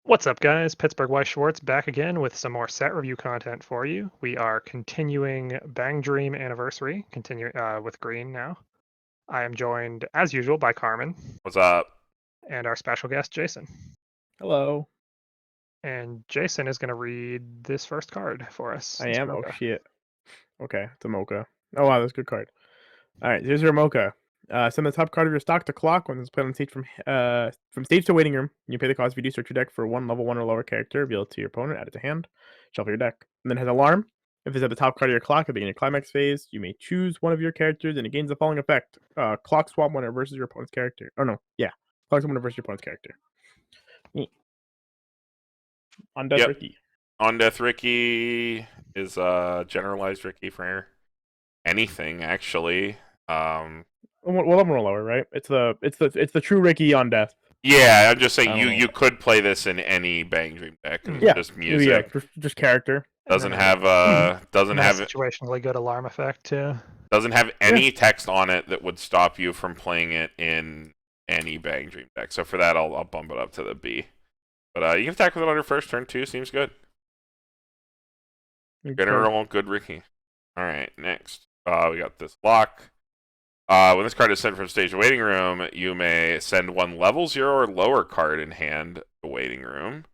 What's up, guys? Pittsburgh Weiss Schwarz back again with some more set review content for you. We are continuing Bang Dream Anniversary, continue with Green now. I am joined, as usual, by Carmen What's up? and our special guest, Jason. Hello. And Jason is going to read this first card for us. I It's am. Oh Roka. shit. Okay, it's a mocha. Oh wow, that's a good card. All right, here's your mocha. Send the top card of your stock to clock when it's played on stage from stage to waiting room. You pay the cost if you do search your deck for one level 1 or lower character, reveal it to your opponent, add it to hand, shuffle your deck. And then it has alarm. If it's at the top card of your clock at the beginning of climax phase, you may choose one of your characters and it gains the following effect. Clock swap when it versus your opponent's character. Oh no, yeah. Clock swap when it versus your opponent's character. Neat. On death Yep. Ricky. On Death Ricky is generalized Ricky for anything actually. One level or lower, right? It's the true Ricky on death. Yeah, I'm just saying I you don't know. you could play this in any Bang Dream deck. 'Cause it's Yeah, just music. just character. Doesn't And then have it has a situationally good alarm effect, too. doesn't have any text on it that would stop you from playing it in any Bang Dream deck. So for that, I'll bump it up to the B. But you can attack with it on your first turn too. Seems good. General good Ricky. All right, next we got this lock. When this card is sent from stage to waiting room, you may send one level 0 or lower card in hand to waiting room.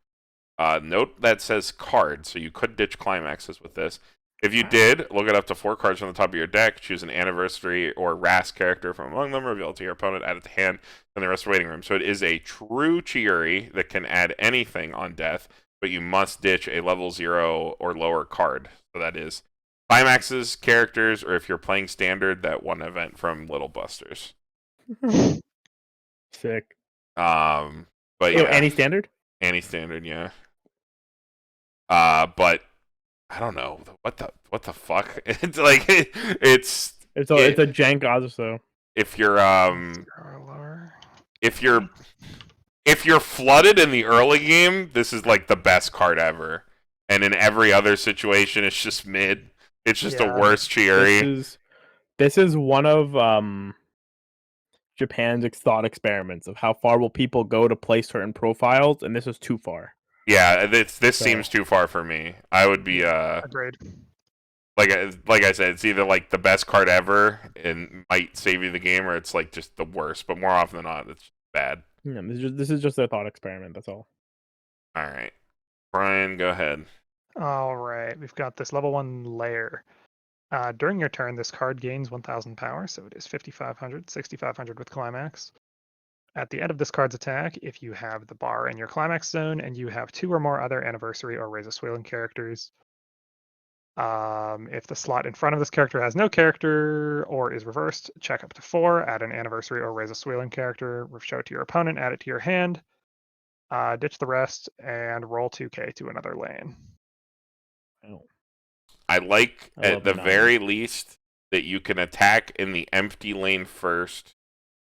Note that says card, so you could ditch climaxes with this. If you did, look at up to 4 cards from the top of your deck, choose an anniversary or RAS character from among them, reveal it to your opponent, add it to hand, and the rest of waiting room. So it is a true Chiuri that can add anything on death, but you must ditch a level 0 or lower card. So that is climaxes, characters, or if you're playing standard, that one event from Little Busters. Sick. But yeah, any standard? Any standard, yeah. But I don't know what the fuck. It's like it's a jank also. If you're if you're flooded in the early game, this is like the best card ever. And in every other situation, it's just mid. It's just a worse Chiuri. This is one of Japan's thought experiments of how far will people go to play certain profiles, and this is too far. Yeah, this seems too far for me. I would be agreed. Like I said, it's either like the best card ever and might save you the game, or it's like just the worst. But more often than not, it's bad. Yeah, this is just a thought experiment. That's all. All right, Brian, go ahead. All right, we've got this level 1 layer. During your turn, this card gains 1,000 power, so it is 5,500, 6,500 with climax. At the end of this card's attack, if you have the bar in your climax zone and you have 2 or more other anniversary or Raise a Swailing characters, if the slot in front of this character has no character or is reversed, check up to 4, add an anniversary or Raise a Swailing character, show it to your opponent, add it to your hand, ditch the rest, and roll 2k to another lane. Oh. I like at the very least that you can attack in the empty lane first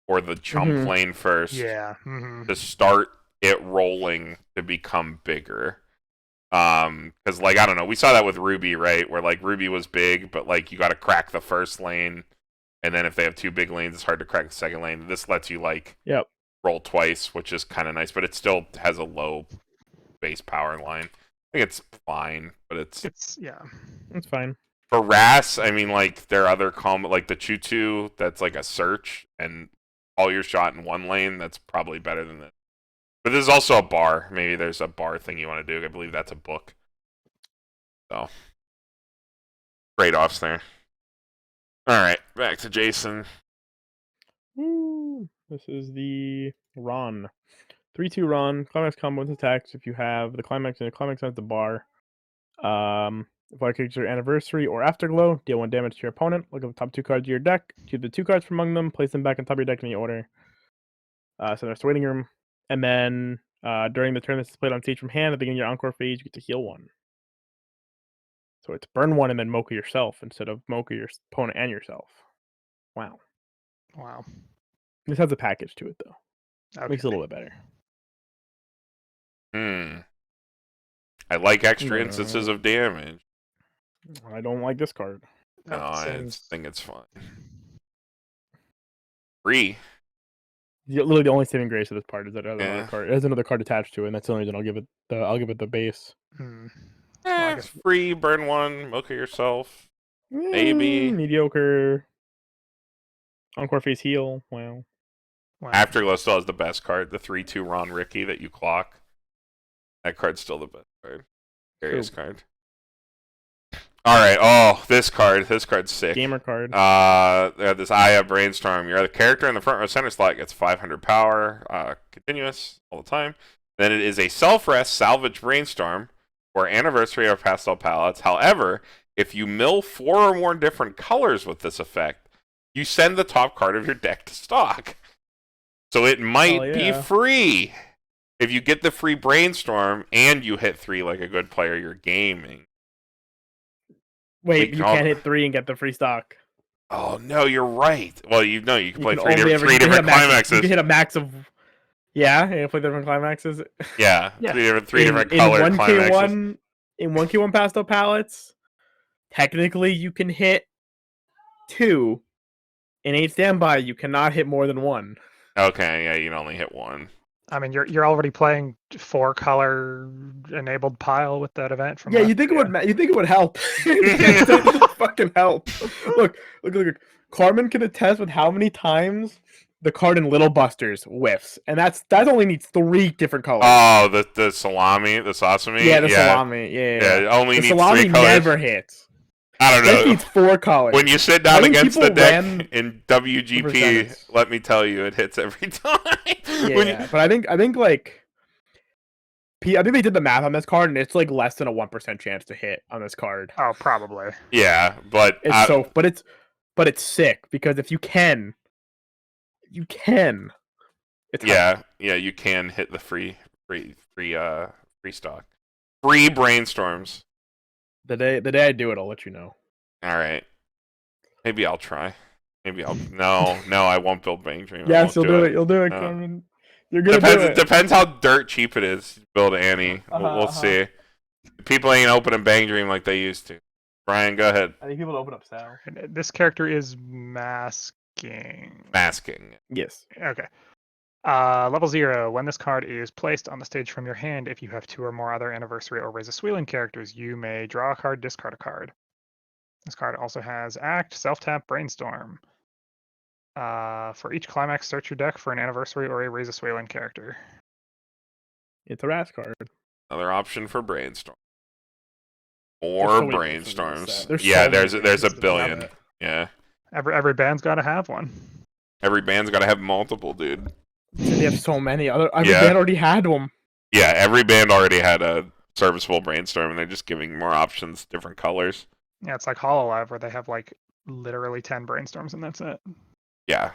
or the jump lane first. Yeah. To start it rolling to become bigger. Because like I don't know, we saw that with Ruby, right? Where like Ruby was big, but like you got to crack the first lane, and then if they have 2 big lanes, it's hard to crack the second lane. This lets you like roll twice, which is kind of nice, but it still has a low base power line. I think it's fine, but it's fine. For RAS, I mean, like there are other like the Choo-Choo that's like a search and all your shot in one lane. That's probably better than this. But there's also a bar. Maybe there's a bar thing you want to do. I believe that's a book. So trade-offs there. All right, back to Jason. Woo. This is the Ron. 3/2 Ron. Climax combo with attacks. If you have the climax and the climax has the bar. If our character's anniversary or afterglow, deal 1 damage to your opponent. Look at the top 2 cards of your deck. Choose the 2 cards from among them. Place them back on top of your deck in the order. So there's the waiting room. And then during the turn this is played on stage from hand, at the beginning of your encore phase, you get to heal 1. So it's burn 1 and then mocha yourself instead of mocha your opponent and yourself. Wow. This has a package to it though. Okay. Makes it a little bit better. I like extra instances of damage. I don't like this card. No, I think it's fine. 3. Literally, the only saving grace of this part is that it has Yeah. another card. It has another card attached to it, and that's the only reason I'll give it the base. Hmm. Well, I guess Free, burn one, milk it yourself. Maybe. Mediocre. Encore phase heal. Wow. wow. Afterglow still has the best card, the 3/2 Ron Ricky that you clock. That card's still the best card. Scariest card. Alright, this card's sick. Gamer card. This Aya Brainstorm. You're the character in the front row center slot, gets 500 power, continuous, all the time. Then it is a self-rest salvage Brainstorm, or anniversary or pastel palettes. However, if you mill 4 or more different colors with this effect, you send the top card of your deck to stock. So it might be free. If you get the free Brainstorm and you hit 3 like a good player, you're gaming. Wait, you can't hit 3 and get the free stock. Oh no, you're right. Well, you can play three different climaxes. You can hit a max of. Yeah, you can play different climaxes. Yeah, three different color climaxes. In 1K1 pastel palettes, technically you can hit 2. In 8 standby, you cannot hit more than 1. Okay, yeah, you can only hit 1. I mean, you're already playing 4 color enabled pile with that event from. Yeah, you think it would help? It doesn't fucking help. Look. Carmen can attest with how many times the card in Little Busters whiffs, and that only needs 3 different colors. Oh, the salami, the sasami. Yeah, the salami. Yeah. It only needs 3 colors. The salami never hits. I don't know. It needs 4 colors. When you sit down against the deck in WGP, let me tell you, it hits every time. Yeah, but I think I think they did the math on this card, and it's like less than a 1% chance to hit on this card. Oh, probably. Yeah, but it's sick because if you can. It's yeah, you can hit the free stock, free Brainstorms. The day I do it, I'll let you know. All right, maybe I'll try. Maybe I'll no, I won't build BanG Dream. Yes, you'll do it. You'll do it, Carmen. You're gonna do it. Depends how dirt cheap it is to build Annie. We'll see. People ain't opening BanG Dream like they used to. Brian, go ahead. I think people open up Sal. This character is masking. Yes. Okay. Level 0. When this card is placed on the stage from your hand, if you have 2 or more other anniversary or Raise a Sweeling characters, you may draw a card, discard a card. This card also has Act, Self-Tap, Brainstorm. For each climax, search your deck for an anniversary or a Raise a Sweeling character. It's a Ras card. Another option for Brainstorm. Or Brainstorms. There's a billion. Yeah. Every band's got to have one. Every band's got to have multiple, dude. They have so many. Every band already had one. Yeah, every band already had a serviceable Brainstorm, and they're just giving more options, different colors. Yeah, it's like HoloLive, where they have like literally 10 Brainstorms, and that's it. Yeah.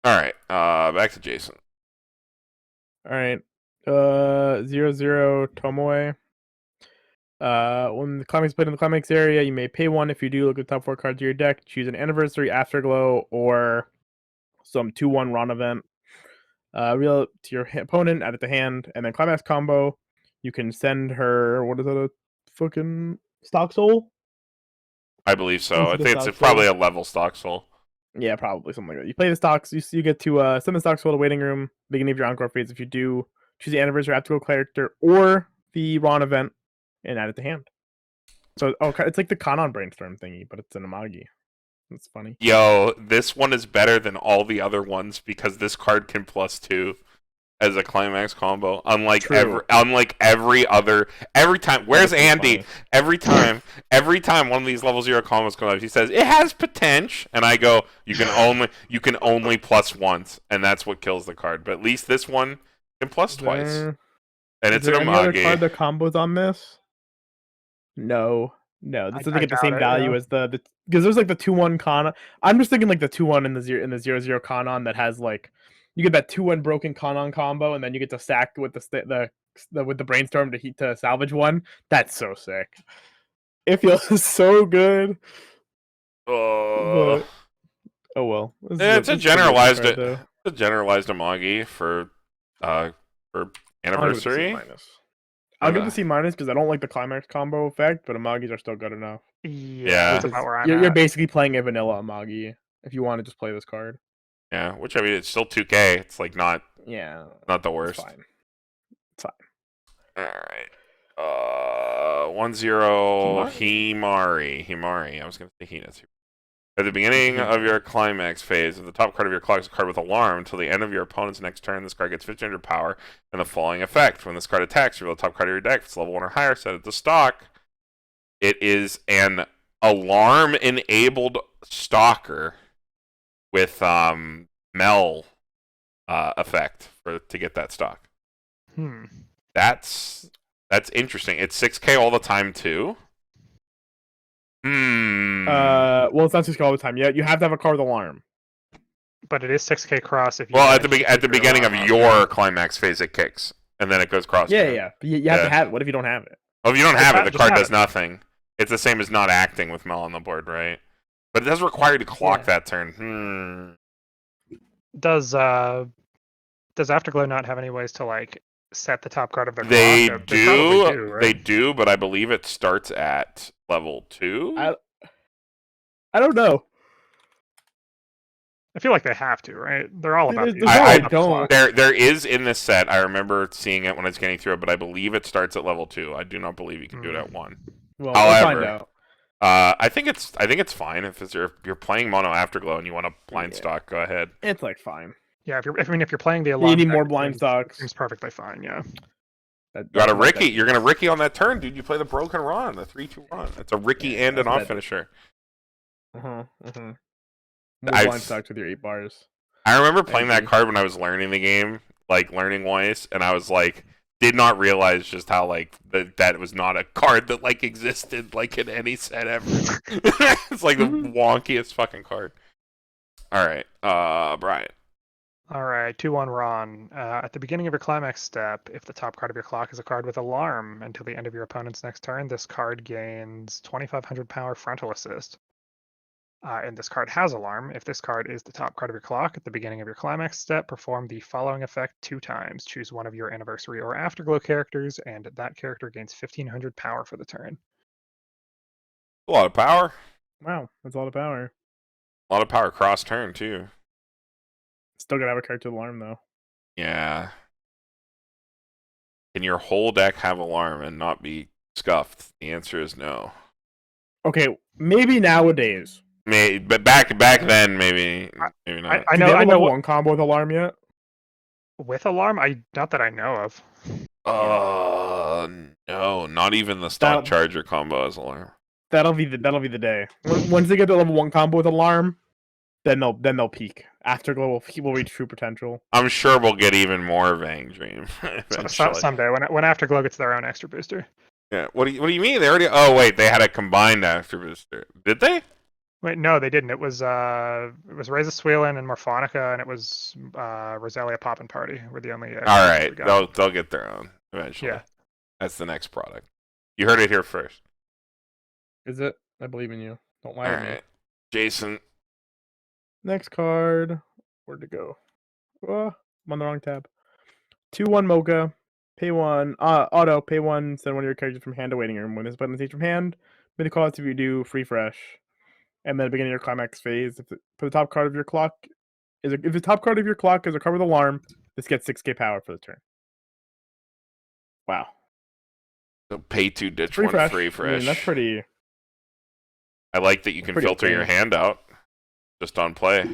All right, back to Jason. All right, 0/0 Tomoe. When the climax is played in the climax area, you may pay 1. If you do, look at the top 4 cards of your deck. Choose an anniversary, Afterglow, or some 2/1 Ron event. Real to your opponent, add it to hand, and then climax combo. You can send her. What is that? A fucking Stock Soul? I believe so. I think it's probably a level Stock Soul. Yeah, probably something like that. You play the stocks. You get to send the Stock Soul to waiting room. Beginning of your encore phase. If you do, choose the anniversary, Afterglow character, or the Ron event. And add it to hand. So, it's like the Kanon Brainstorm thingy, but it's an Amagi. That's funny. Yo, this one is better than all the other ones because this card can +2 as a climax combo. Unlike every time. Where's Andy? Funny. Every time one of these level 0 combos comes out, he says it has potential, and I go, you can only plus once, and that's what kills the card. But at least this one can plus twice, and it's an Amagi. Any other card that combos on this? No, this doesn't get the same value as the because there's like the 2/1 Kanon. I'm just thinking like the 2/1 in the 0/0 Kanon that has like you get that 2/1 broken Kanon combo, and then you get to sack with with the Brainstorm to salvage 1. That's so sick. It feels so good. Oh well. It's a generalized Amagi for anniversary. I'll give the C- because I don't like the climax combo effect, but Amagis are still good enough. Yeah. That's about where You're basically playing a vanilla Amagi if you want to just play this card. Yeah, which I mean, it's still 2K. It's like not Yeah, the it's worst. fine. It's fine. All right. 1-0 Himari. I was gonna say Hina. At the beginning of your climax phase, if the top card of your clock is a card with alarm, until the end of your opponent's next turn, this card gets 1500 power and the following effect. When this card attacks, reveal the top card of your deck. If it's level 1 or higher, set it to stock. It is an alarm-enabled stalker with Mel effect to get that stock. That's interesting. It's 6K all the time too. Well, it's not 6K all the time. Yeah, you have to have a card with alarm. But it is 6K cross if you. Well, at the beginning of your climax phase, it kicks, and then it goes cross. Yeah. But you have to have it. What if you don't have it? Well, if you don't have it, the card does nothing. It's the same as not acting with Mel on the board, right? But it does require you to clock that turn. Does Afterglow not have any ways to like set the top card of their They clock? do, right? they do, but I believe it starts at level 2. I don't know. I feel like they have to, right? They're all about. I don't. There is in this set. I remember seeing it when I was getting through it, but I believe it starts at level 2. I do not believe you can do it at 1. Well, we'll find out. I think it's fine if you're playing mono Afterglow and you want a blind stock. Go ahead. It's like fine. Yeah, if you're playing the alarm, you need more blind stocks. It's perfectly fine. Yeah. You got a Ricky. You're gonna Ricky on that turn, dude. You play the broken run, the 3-2 run. It's a Ricky and an off finisher. More blind stocks with your 8 bars. I remember playing that card when I was learning the game, like learning Weiss, and I was like, did not realize just how like that was not a card that like existed like in any set ever. It's like the wonkiest fucking card. All right, Brian. All right, 2-1 Ron. At the beginning of your climax step, if the top card of your clock is a card with alarm until the end of your opponent's next turn, this card gains 2500 power frontal assist. And this card has alarm. If this card is the top card of your clock at the beginning of your climax step, perform the following effect 2 times. Choose one of your anniversary or afterglow characters, and that character gains 1500 power for the turn. A lot of power. Wow, that's a lot of power. A lot of power cross turn too. Still gotta have a character with alarm though. Yeah. Can your whole deck have alarm and not be scuffed? The answer is no. Okay, maybe nowadays. But back then, maybe not. I know one combo with alarm yet. With alarm, not that I know of. No, not even the stock charger combo has alarm. That'll be the day. Once they get to level 1 combo with alarm, then they'll peak. Afterglow will reach true potential. I'm sure we'll get even more BanG Dream someday when Afterglow gets their own extra booster. Yeah. What do you mean? They already? Oh wait, they had a combined after booster. Did they? Wait, no, they didn't. It was Reza Swelen and Morphonica, and it was Rosalia Poppin' Party were the only. All right, they'll get their own eventually. Yeah, that's the next product. You heard it here first. Is it? I believe in you. Don't lie to me. Jason. Next card. Where'd it go? I'm on the wrong tab. 2-1 Mocha. Pay 1. Auto. Pay 1. Send one of your characters from hand to waiting room. When this button is from hand, make the call out if you do free fresh. And then beginning your climax phase. For the top card of your clock if the top card of your clock is a card with alarm, this gets 6k power for the turn. Wow. So pay 2, ditch 1, free fresh. I mean, that's pretty. I like that you can filter your hand out just on play.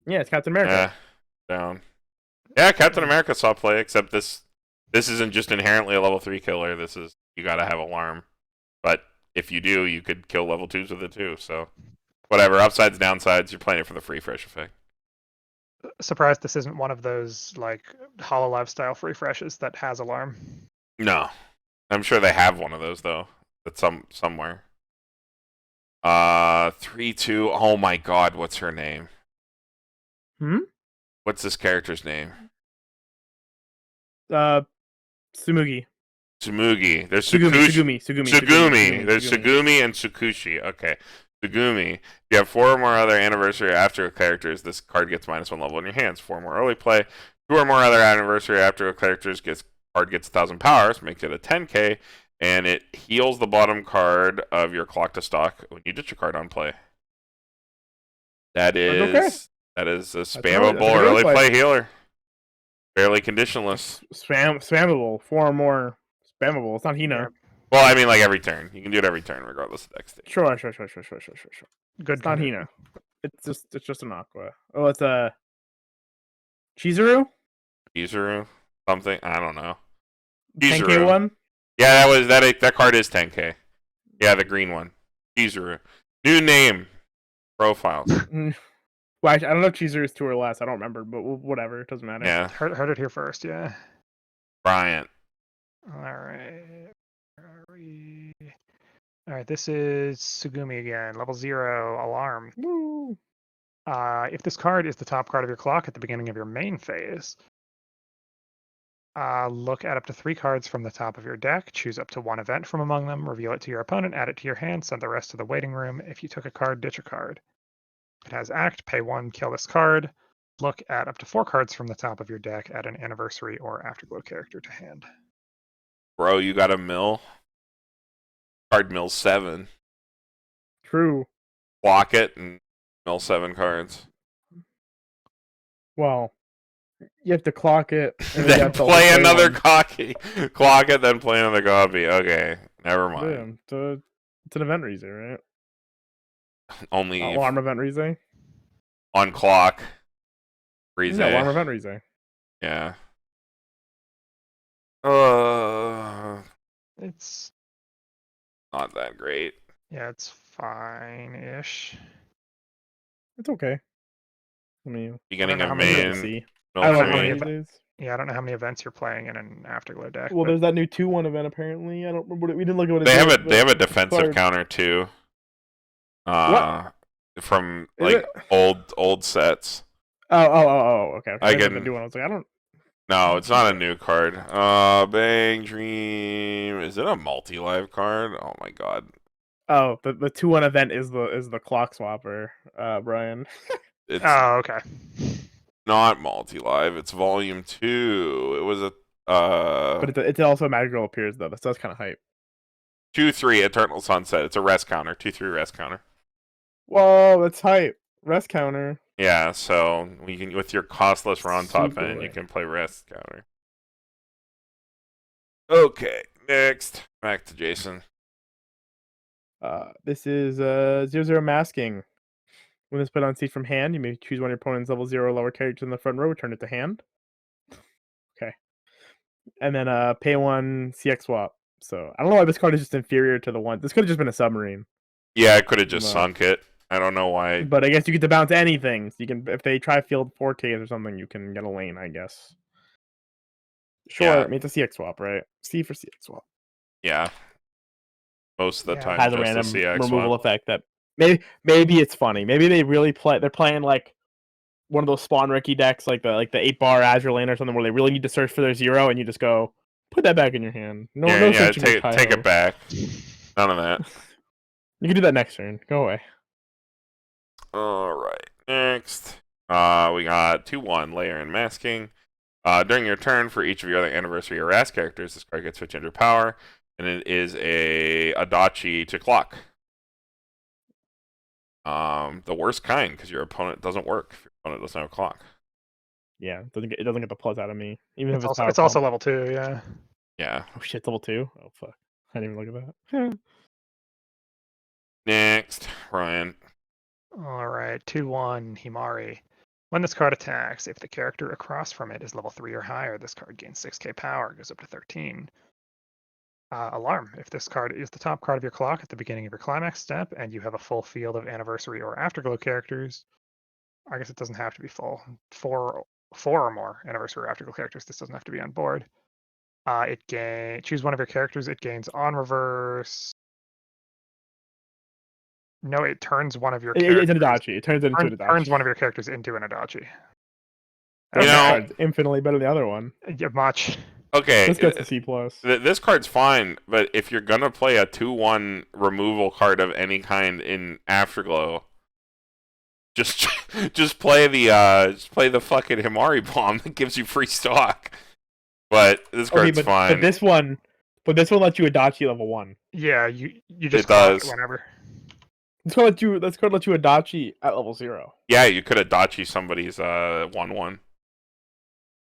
Yeah, it's Captain America. Yeah, down. Yeah, Captain America saw play, except this isn't just inherently a level 3 killer. This is, you gotta have alarm. But if you do, you could kill level 2s with it too. So whatever, upsides, downsides, you're playing it for the free fresh effect. Surprised this isn't one of those like Hololive style free freshes that has alarm. No. I'm sure they have one of those though. That's somewhere. 3-2. Oh my god, what's her name? What's this character's name? Sumugi. There's Sugumi. There's Sugumi and Tsukushi. Okay. Sugumi. If you have 4 or more other anniversary or after characters, this card gets -1 level in your hands. 4 more early play. 2 or more other anniversary or after characters, card gets 1000 powers, makes it a 10k, and it heals the bottom card of your clock to stock when you ditch a card on play. That is That is a That's spammable a good early play. play healer. Barely conditionless. Spammable. 4 or more. Spammable. It's not Hina. Yeah, Well, I mean, like every turn. You can do it every turn, regardless of deck state. Sure. good. It's not Hina. It's just an Aqua. Oh, it's a Chizuru? Chizuru? Something? I don't know. 10k Chizuru. one? Yeah, that card is 10k. Yeah, the green one. Chizuru. New name. Profiles. Well, I don't know if Chizuru is 2 or less. I don't remember, but whatever. It doesn't matter. Yeah. Heard it here first. Yeah. Bryant. All right. All right. This is Sugumi again. Level 0. Alarm. Woo. If this card is the top card of your clock at the beginning of your main phase, look at up to 3 cards from the top of your deck, choose up to 1 event from among them, reveal it to your opponent, add it to your hand, send the rest to the waiting room. If you took a card, ditch a card. If it has act, pay 1, kill this card. Look at up to 4 cards from the top of your deck, add an anniversary or afterglow character to hand. Bro, you got a mill? Card mill 7. True. Block it and mill 7 cards. Well, you have to clock it. And you Then have to play also another one. copy. Clock it, then play another copy. Okay, never mind. Yeah, it's an event reason, right? Only Alarm event reason. on clock. Freeze. Yeah, alarm event reason. Yeah. It's Not that great. yeah, it's fine-ish. It's okay. I mean, Beginning I of don't know how many main. see. mill I don't know know how many these event- days. Yeah, I don't know how many events you're playing in an afterglow deck. Well, but there's that new 2-1 event apparently. I don't remember what we didn't look at what it They did, have a but defensive card. counter too. What? From Is like old sets. Oh, okay. I That's can- the new one. I was like, I don't. No, it's not a new card. BanG Dream. Is it a multi-live card? Oh my god. Oh, the 2-1 event is the clock swapper, Brian. It's oh, okay. not multi-live. It's volume 2. It was a But it also Magic Girl appears though. That's kind of hype. 2/3 Eternal Sunset. It's a rest counter. 2/3 rest counter. Whoa, that's hype. Rest counter. Yeah, so we can with your costless Ron top Super end, you rare. can play rest counter. Okay, next. Back to Jason. This is 0/0 masking. When it's put on seat from hand, you may choose one of your opponent's level 0 or lower characters in the front row, return it to hand. Okay. And then pay 1 CX swap. So I don't know why this card is just inferior to the one. This could have just been a submarine. Yeah, I could have just No. sunk it. I don't know why. But I guess you get to bounce anything. So you can, if they try field 4Ks or something, you can get a lane, I guess. Sure, Yeah. I mean, it's a CX swap, right? C for CX swap. Yeah. Most of the Yeah. time, Has a just random a CX removal one. effect that maybe it's funny. Maybe they really play. They're playing like one of those Spawn Ricky decks, like the 8-bar Azure lane or something, where they really need to search for their 0, and you just go put that back in your hand. No, no searching. take for it Kaiho. back. None of that. You can do that next turn. Go away. All right. Next, we got 2/1 layer and masking. During your turn, for each of your other anniversary or Ras characters, this card gets 1500 power, and it is a Adachi to clock. The worst kind, because your opponent doesn't work. If your opponent doesn't have a clock. Yeah, it doesn't get the plus out of me, even if It's also level 2. Yeah. Yeah. Oh shit, level 2. Oh fuck, I didn't even look at that. Next, Ryan. All right, 2/1 Himari. When this card attacks, if the character across from it is level 3 or higher, this card gains 6k power, goes up to 13. Alarm. If this card is the top card of your clock at the beginning of your climax step, and you have a full field of anniversary or afterglow characters, I guess it doesn't have to be full. Four or more anniversary or afterglow characters. This doesn't have to be on board. Choose one of your characters. It gains on reverse. No, it turns one of your characters. It's an Adachi. It turns it into an Adachi. Turns one of your characters into an Adachi. That know- card's infinitely better than the other one. Yeah, much. Okay. This gets a C+. This card's fine, but if you're gonna play a 2/1 removal card of any kind in Afterglow, just play the fucking Himari bomb that gives you free stock. But this card's fine. But this one lets you Adachi level 1. Yeah, you just It clock does. whenever. Let's call let you Adachi at level 0. Yeah, you could Adachi somebody's 1/1.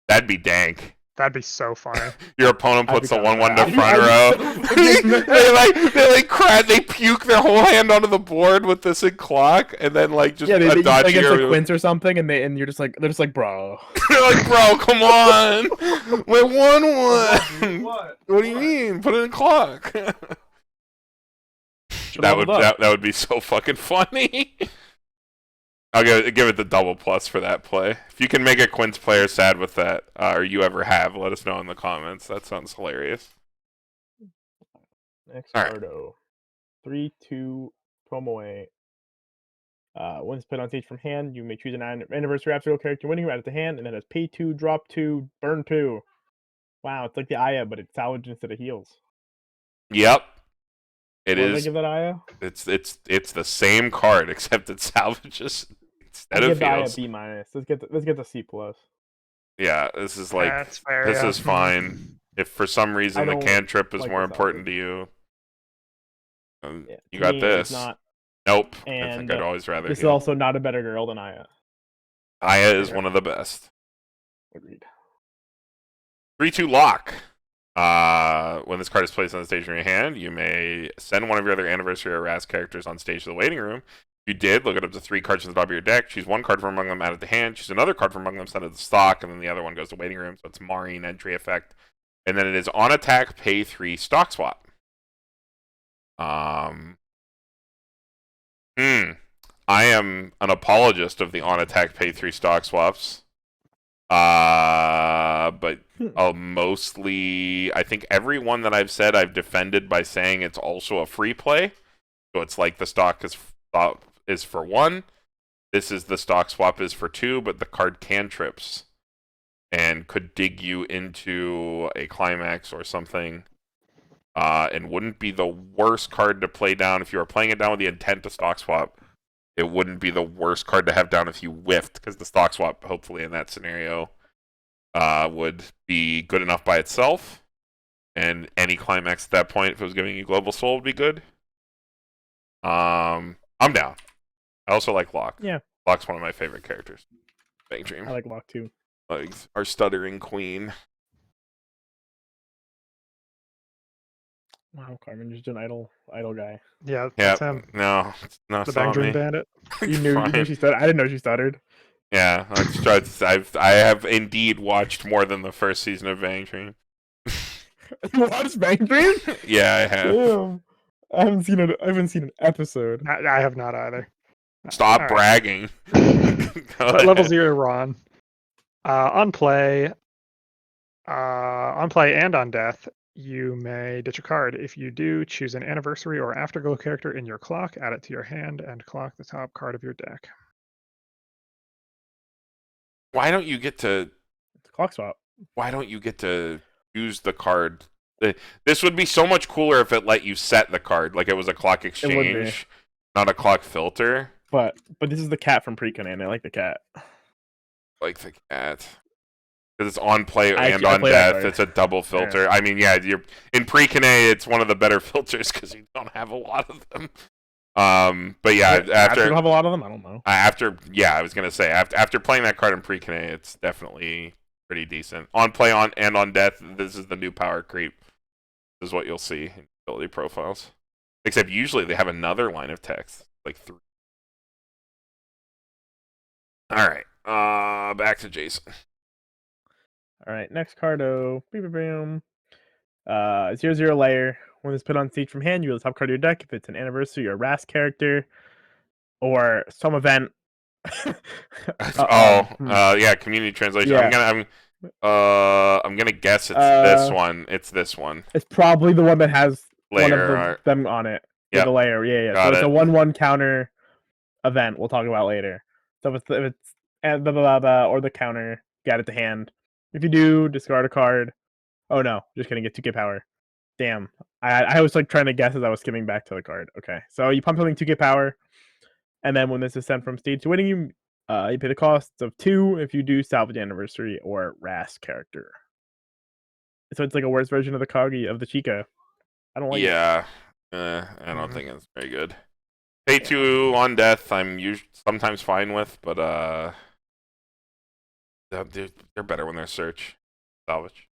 That'd be dank. That'd be so funny. Your opponent puts the 1/1 to I'd be front so row. fucking mad. they puke their whole hand onto the board with this in clock, and then like just They Adachi against like Quince or something, and you're just like they're just like, bro. They're like, bro, come on, we're 1/1. What? What do you mean? Put it in clock. That would be so fucking funny. I'll give it the double plus for that play. If you can make a Quince player sad with that, or you ever have, let us know in the comments. That sounds hilarious. Next All right. Cardo. 3/2 Tomoe. Once put on stage from hand, you may choose an anniversary obstacle character winning add it to hand, and then it's pay 2, drop 2, burn 2. Wow, it's like the Aya, but it's salvage instead of heals. Yep. It What is. did I give that Aya? It's the same card except it salvages instead I of give the Aya heals. B minus. Let's get the C plus. Yeah, this is like That's fair. this Yeah. is fine. If for some reason the don't cantrip is like more the important salvage. to you, Yeah, you to got me, this. It's not, Nope. I and think I'd always rather. this is heal. also not a better girl than Aya. Aya is Yeah. one of the best. Agreed. 3/2 lock. When this card is placed on the stage in your hand, you may send one of your other anniversary or RAS characters on stage to the waiting room. If you did, look at up to 3 cards from the top of your deck. Choose one card from among them, add it to hand. Choose another card from among them, send it to the stock, and then the other one goes to waiting room. So it's Marine entry effect. And then it is on attack, pay 3 stock swap. I am an apologist of the on attack, pay 3 stock swaps. But mostly, I think every one that I've said I've defended by saying it's also a free play. So it's like the stock is for 1. This is the stock swap is for 2, but the card cantrips and could dig you into a climax or something. And wouldn't be the worst card to play down if you were playing it down with the intent to stock swap. It wouldn't be the worst card to have down if you whiffed, because the stock swap, hopefully in that scenario, would be good enough by itself. And any climax at that point, if it was giving you Global Soul, would be good. I'm down. I also like Locke. Yeah. Locke's one of my favorite characters. BanG Dream. I like Locke too. Like our stuttering queen. Wow, Carmen, just an idle guy. Yeah, Yeah. that's him. No, it's not The BanG Dream Bandit. You knew she stuttered. I didn't know she stuttered. Yeah, I have indeed watched more than the first season of BanG Dream. You watched BanG Dream? Yeah, I have. Damn. I haven't seen an episode. I have not either. Stop All right. bragging. Level 0 Ron. On play and on death, you may ditch a card. If you do, choose an anniversary or afterglow character in your clock, add it to your hand, and clock the top card of your deck. Why don't you get to? It's a clock swap. Why don't you get to use the card? This would be so much cooler if it let you set the card, like it was a clock exchange, not a clock filter. But this is the cat from Pre-Con, I like the cat. Like the cat. Because it's on play and I on play that death. card. It's a double filter. Yeah. I mean, yeah, you're in Pre-Con, it's one of the better filters because you don't have a lot of them. But yeah, after you don't have a lot of them, I don't know. I was gonna say after playing that card in Pre-Con, it's definitely pretty decent. On play and on death, this is the new power creep. This is what you'll see in ability profiles. Except usually they have another line of text, like 3. All right, back to Jason. All right, next cardo. 0/0 layer. When it's put on stage from hand, you will top card of your deck if it's an anniversary or RAS character or some event. Yeah, community translation. Yeah. I'm gonna guess it's this one. It's this one. It's probably the one that has Layer one of them on it. Yeah, the layer. Yeah. Got so it's it. a 1/1 counter event. We'll talk about later. So if it's blah, blah, blah, or the counter, get it to hand. If you do, discard a card. Oh no, just gonna get 2K power. Damn. I was like trying to guess as I was skimming back to the card. Okay, so you pump something 2K power, and then when this is sent from stage to winning, you pay the cost of 2 if you do salvage anniversary or RAS character. So it's like a worse version of the Kagi of the Chica. I don't like it. Yeah, I don't think it's very good. Pay 2 on death, I'm sometimes fine with, but they're better when they're search. Salvage.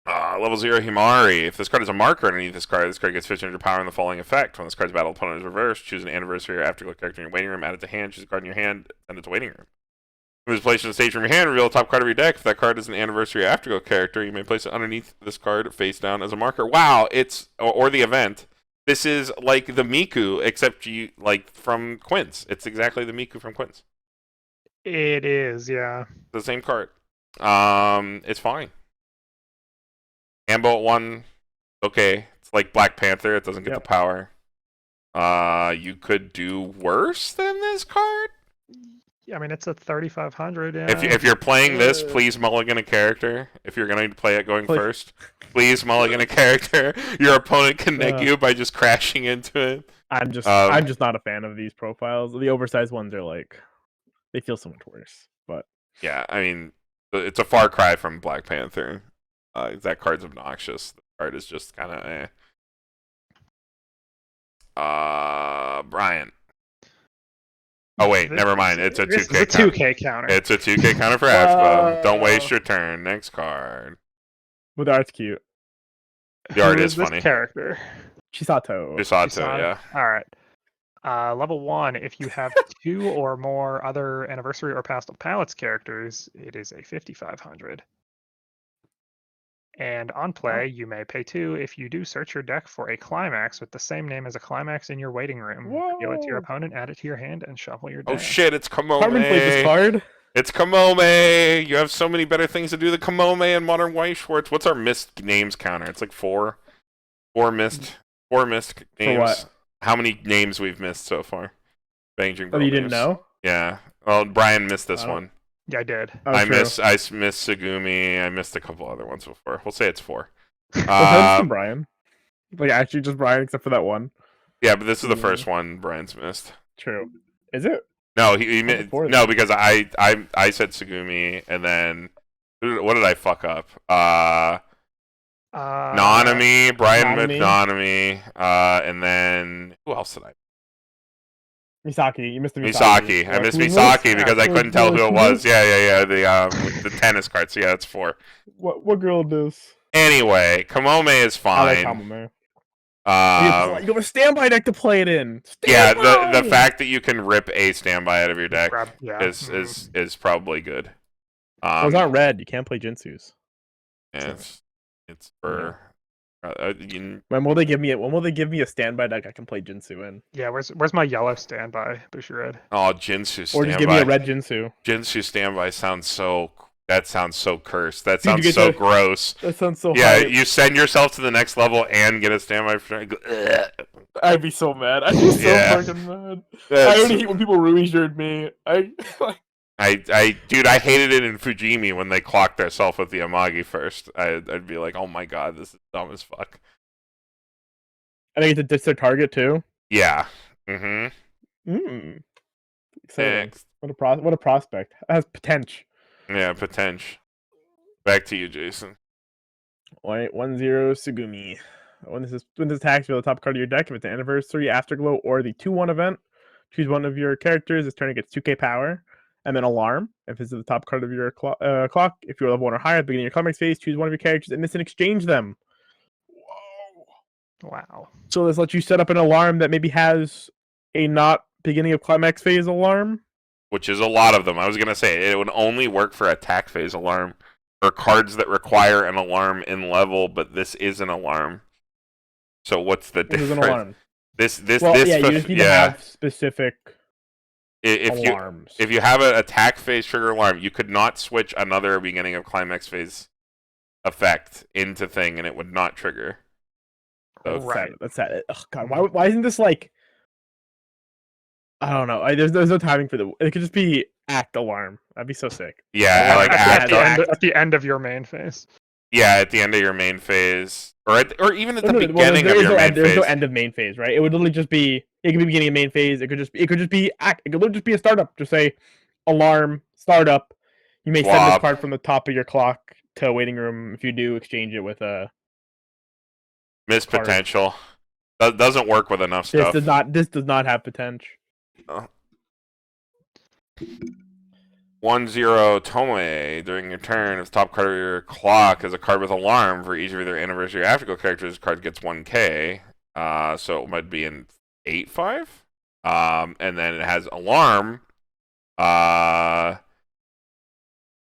Level 0 Himari. If this card is a marker underneath this card gets 1500 power in the following effect. When this card's battle opponent is reversed, choose an anniversary or afterglow character in your waiting room, add it to hand, choose a card in your hand, send it to waiting room. If it's placed on the stage from your hand, reveal the top card of your deck. If that card is an anniversary or afterglow character, you may place it underneath this card face down as a marker. Wow, or the event. This is like the Miku, except from Quince. It's exactly the Miku from Quince. It is, yeah. The same card. It's fine. Ambo at 1, okay. It's like Black Panther. It doesn't get the power. You could do worse than this card. Yeah, I mean, it's a 3,500. Yeah. If you're playing this, please mulligan a character. If you're going to play it going first, please mulligan a character. Your opponent can neg you by just crashing into it. I'm just not a fan of these profiles. The oversized ones are like, they feel so much worse. But yeah, I mean, it's a far cry from Black Panther. That card's obnoxious. The card is just kind of Brian. Oh wait, never mind. It's a 2K. It's a 2K counter. It's a 2K counter for Expo. Don't waste your turn. Next card. Well, the art's cute. The art Who is this funny. character? Chisato. Chisato, yeah. All right. Level 1, if you have 2 or more other Anniversary or Pastel Palettes characters, it is a 5,500. And on play, you may pay 2 if you do search your deck for a climax with the same name as a climax in your waiting room. Reveal it to your opponent, add it to your hand, and shuffle your deck. Oh shit, it's Kamome. Carmen played this card. It's Kamome. You have so many better things to do than Kamome and Modern Weiss Schwarz. What's our missed names counter? It's like 4. 4 missed names. For what? How many names we've missed so far? BanG. Oh, you didn't know? Yeah. Well, Brian missed this one. Yeah, I did. Oh, I missed Sugumi. I missed a couple other ones before. We'll say it's 4. Well, Brian. Like actually just Brian, except for that one. Yeah, but this is the first one Brian's missed. True. Is it? No, he because I said Sugumi, and then what did I fuck up? Nanami, Brian McNanami, and then who else did I? Misaki. You missed the Misaki. I missed Misaki because I couldn't tell who it was. Yeah. The tennis card. So yeah, that's 4. What girl this? Anyway, Kamome is fine. I like Kamome. You have a standby deck to play it in. The fact that you can rip a standby out of your deck is probably good. Those aren't red. You can't play Jinsu's. Yeah, it's for. When will they give me a standby deck I can play Jinsu in? Yeah, where's my yellow standby, Bushired? Oh, Jinsu standby. Or just give me a red Jinsu. Jinsu standby sounds so cursed. That sounds so gross. That sounds so hype. You send yourself to the next level and get a standby for. I'd be so mad. I'd be so fucking mad. I already hate when people Ruijerd me. Dude, I hated it in Fujimi when they clocked themselves with the Amagi first. I'd be like, oh my god, this is dumb as fuck. I think it's diss their target too. Yeah. Exciting. Next. What a prospect. It has potential. Yeah, potential. Back to you, Jason. 1-0 Sugumi. When this attacks, reveal the top card of your deck. If it's an anniversary, afterglow, or the 2/1 event, choose one of your characters. This turn gets 2k power. And then Alarm. If it's the top card of your clock, if you're level 1 or higher at the beginning of your climax phase, choose one of your characters and miss and exchange them. Whoa. Wow. So this lets you set up an alarm that maybe has a not beginning of climax phase alarm. Which is a lot of them. I was going to say, it would only work for attack phase alarm. Or cards that require an alarm in level, but this is an alarm. So what's the difference? This is an alarm. You just need to have specific... If you have an attack phase trigger alarm, you could not switch another beginning of climax phase effect into thing, and it would not trigger. So That's sad. Oh god, why isn't this like? I don't know. There's no timing for It could just be act alarm. That'd be so sick. Yeah, like at the end of your main phase. Yeah, at the end of your main phase, or even at the beginning of your main phase. There's no end of main phase, right? It would literally just be. It could be beginning of main phase. It could just be act. It could literally just be a startup. Just say, alarm startup. You may send this card from the top of your clock to a waiting room. If you do, exchange it with a missed potential. That doesn't work with enough This stuff. does not. This does not have potential. 1-0 Tomoe. During your turn, if the top card of your clock is a card with alarm for each of either anniversary or afterglow characters, the card gets 1k. So it might be an 8/5. And then it has alarm.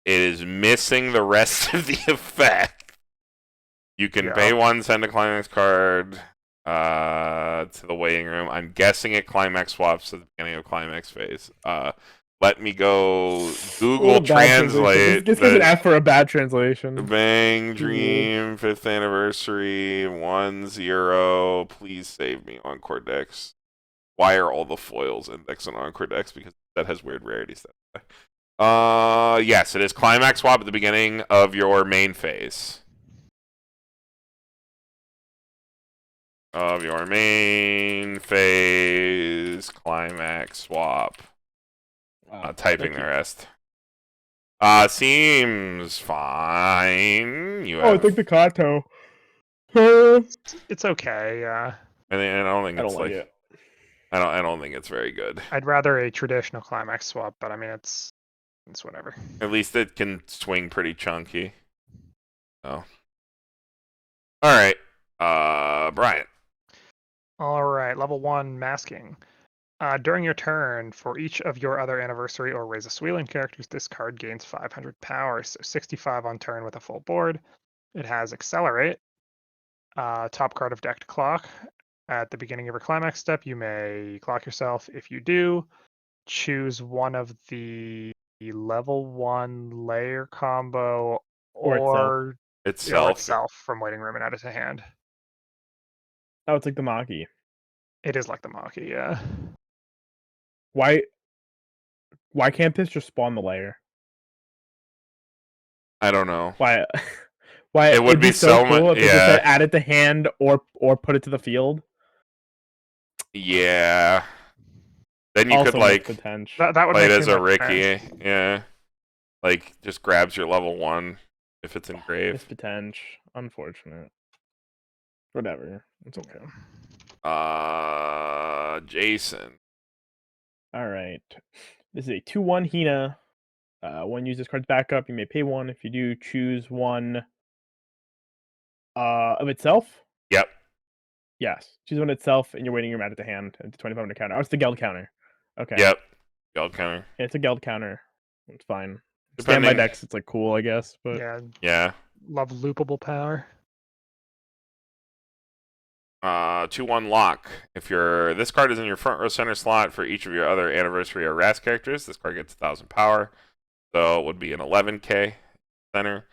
It is missing the rest of the effect. You can pay 1, send a climax card to the waiting room. I'm guessing it climax swaps at the beginning of climax phase. Let me go Google Translate. This gives an F for a bad translation. BanG Dream 5th anniversary 1-0. Please save me Encore decks. Why are all the foils indexed on Encore decks? Because that has weird rarities. Yes, it is climax swap at the beginning of your main phase. Climax swap. Typing the rest. Seems fine. I think the Kato. It's okay, yeah. I don't think it's like it. I don't think it's very good. I'd rather a traditional climax swap, but I mean it's whatever. At least it can swing pretty chunky. Oh. Alright. Brian. Alright, level 1 masking. During your turn, for each of your other anniversary or Raise a Sweeling characters, this card gains 500 power, so 65 on turn with a full board. It has Accelerate. Top card of decked clock. At the beginning of your climax step, you may clock yourself. If you do, choose one of the level 1 layer combo or itself from waiting room and add it to hand. Oh, it's like the Maki. It is like the Maki, yeah. Why can't this just spawn the layer? I don't know. Why it would be so cool much. If they just said add it to hand or put it to the field. Yeah. Then you also could like that would play make it as a Ricky. Sense. Yeah. Like just grabs your level 1 if it's engraved. It's potential. Unfortunate. Whatever. It's okay. Jason. All right. This is a 2/1 Hina. When you use this card's backup, you may pay 1. If you do, choose one of itself. Yep. Yes. Choose one itself, and you're waiting room, add it to hand. It's a 25 on counter. Oh, it's the Geld counter. Okay. Yep. Geld counter. Yeah, it's a Geld counter. It's fine. Standby decks, it's like cool, I guess. But yeah. Love loopable power. 2/1 lock. If this card is in your front row center slot for each of your other anniversary or RAS characters, this card gets 1,000 power. So it would be an 11k center.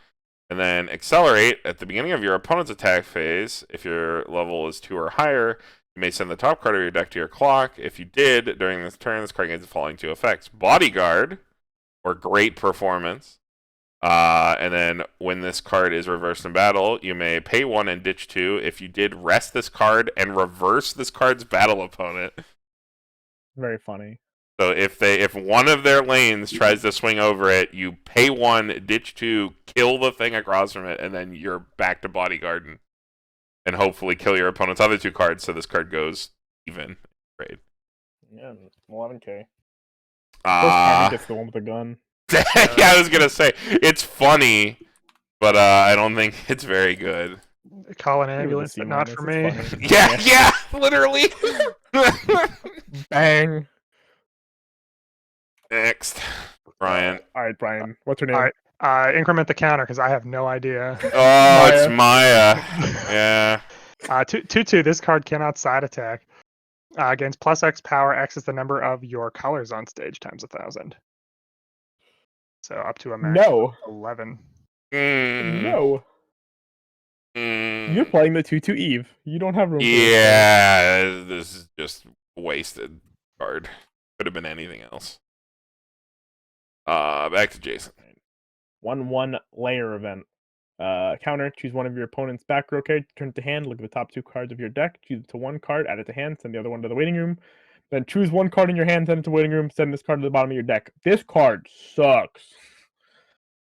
And then accelerate at the beginning of your opponent's attack phase. If your level is 2 or higher, you may send the top card of your deck to your clock. If you did during this turn, this card gains the following 2 effects: Bodyguard, or Great Performance. And then when this card is reversed in battle, you may pay 1 and ditch 2. If you did, rest this card and reverse this card's battle opponent. Very funny. So if one of their lanes tries to swing over it, you pay 1, ditch 2, kill the thing across from it, and then you're back to Bodyguard and hopefully kill your opponent's other 2 cards so this card goes even. Great. Yeah, 11k. Carmen gets the one with the gun. Yeah, I was gonna say it's funny, but I don't think it's very good. Call an ambulance, but not for me. Yeah, literally. BanG. Next, Brian. All right, Brian. What's her name? All right. Increment the counter because I have no idea. Oh, Maya. It's Maya. Yeah. 2/2. This card cannot side attack. Gains +X power. X is the number of your colors on stage times 1,000. So up to a max of 11. No. You're playing the 2/2 Eve. You don't have room. Yeah, this is just wasted card. Could have been anything else. Back to Jason. 1/1 layer event. Counter, choose one of your opponent's back row cards, turn it to hand, look at the top 2 cards of your deck, choose it to one card, add it to hand, send the other one to the waiting room. Then choose one card in your hand, send it to waiting room, send this card to the bottom of your deck. This card sucks.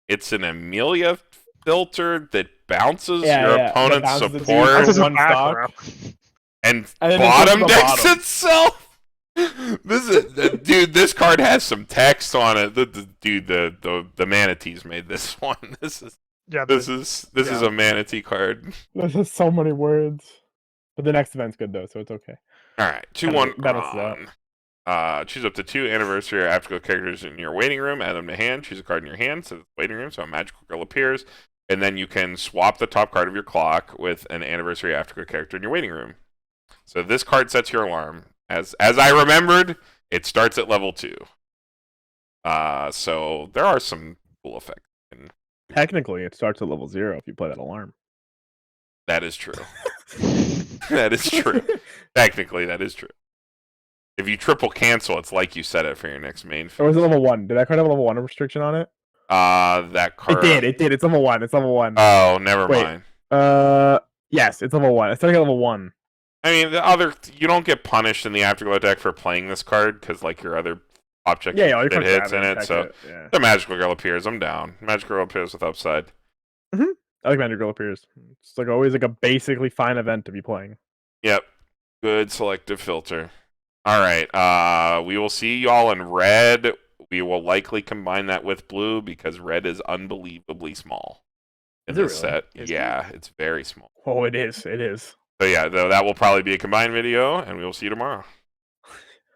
It's an Amelia filter that bounces your opponent's support. One stock. and then bottom the decks bottom. itself. This is dude. This card has some text on it. The manatees made this one. This is a manatee card. This is so many words. But the next event's good though, so it's okay. All right, 2/1 balances out. Choose up to 2 anniversary or afterglow characters in your waiting room. Add them to hand. Choose a card in your hand. So the waiting room. So a magical girl appears, and then you can swap the top card of your clock with an anniversary or afterglow character in your waiting room. So this card sets your alarm. As I remembered, it starts at level 2. So there are some cool effects. Technically, it starts at level 0 if you play that alarm. That is true. That is true. Technically, that is true. If you triple cancel, it's like you set it for your next main phase. Or was it level 1? Did that card have a level 1 restriction on it? That card. It did. It's level 1. It's level 1. Oh, never mind. Yes, it's level 1. It's starting at level 1. I mean, you don't get punished in the Afterglow deck for playing this card because like your other object all your that cards hits have in it. So yeah. the Magical Girl appears. I'm down. Magical Girl appears with upside. I like Magical Girl appears. It's like always like a basically fine event to be playing. Yep. Good selective filter. All right. We will see y'all in red. We will likely combine that with blue because red is unbelievably small in this set. Yeah, it's very small. Oh, it is. It is. So yeah, that will probably be a combined video, and we will see you tomorrow.